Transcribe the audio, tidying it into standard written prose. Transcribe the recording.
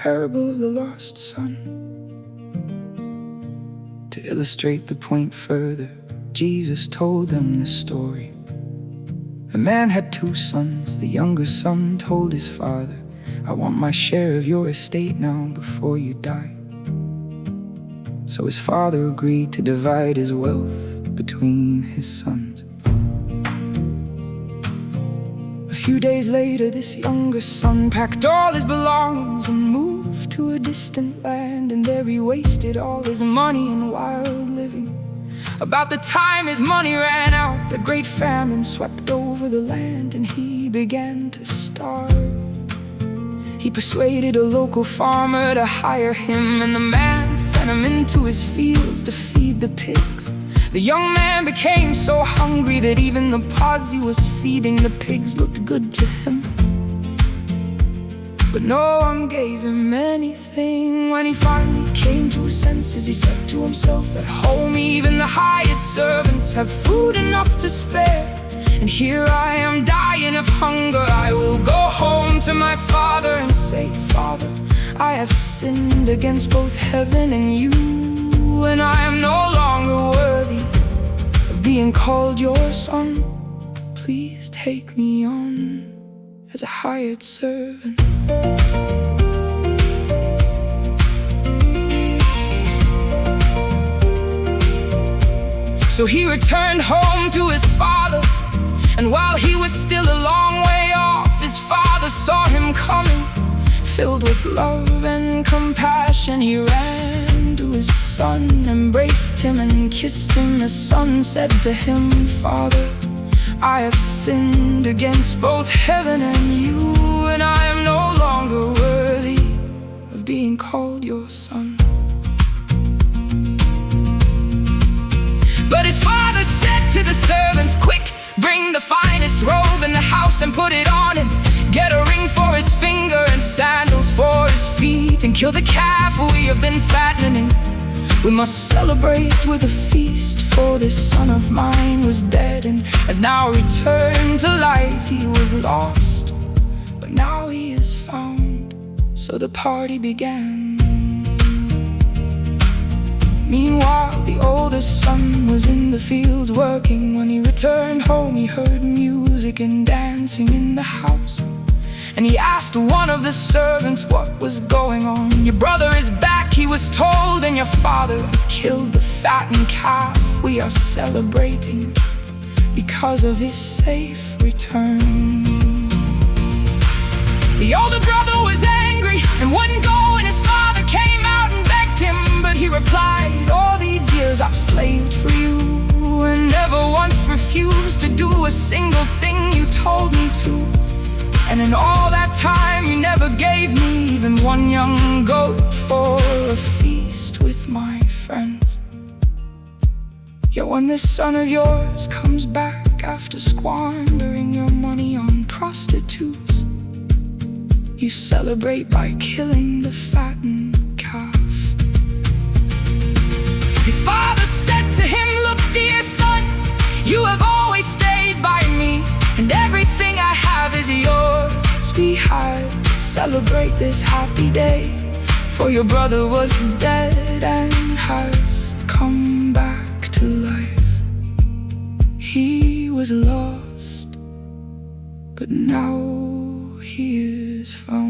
parable of the lost son. To illustrate the point further, Jesus told them this story. A man had two sons. The younger son told his father, "I want my share of your estate now before you die." So his father agreed to divide his wealth between his sons. A few days later, this younger son packed all his belongings and moved to a distant land, and there he wasted all his money in wild living. About the time his money ran out, a great famine swept over the land, and he began to starve. He persuaded a local farmer to hire him, and the man sent him into his fields to feed the pigs. The young man became so hungry that even the pods he was feeding the pigs looked good to him. But no one gave him anything. When he finally came to his senses, he said to himself, "At home even the hired servants have food enough to spare, and here I am dying of hunger. I will go home to my father and say, 'Father, I have sinned against both heaven and you, and I am no longer worthy of being called your son. Please take me on as a hired servant.'" So he returned home to his father, and while he was still a long way off, his father saw him coming. Filled with love and compassion, he ran to his son, embraced him and kissed him. The son said to him, "Father, I have sinned against both heaven and you, and I am no longer worthy of being called your son." But his father said to the servants, "Quick, bring the finest robe in the house and put it on him. Get a ring for his finger and sandals for his feet, and kill the calf we have been fattening. We must celebrate with a feast, for this son of mine was dead and has now returned to life. He was lost, but now he is found." So the party began. Meanwhile, the oldest son was in the fields working. When he returned home, he heard music and dancing in the house, and he asked one of the servants what was going on. "Your brother is back," he was told, "and your father has killed the fattened calf. We are celebrating because of his safe return." The older brother was angry and wouldn't go, and his father came out and begged him. But he replied, "All these years I've slaved for you, and never once refused to do a single thing you told me to. And in all that time you never gave me even one young goat for a feast with my friends. Yet when this son of yours comes back after squandering your money on prostitutes, you celebrate by killing the fattened calf." His father said to him, "Look, dear son, you have always stayed by me, and everything I have is yours. We had to celebrate this happy day, for your brother was dead and has come back to life. He was lost, but now he is found."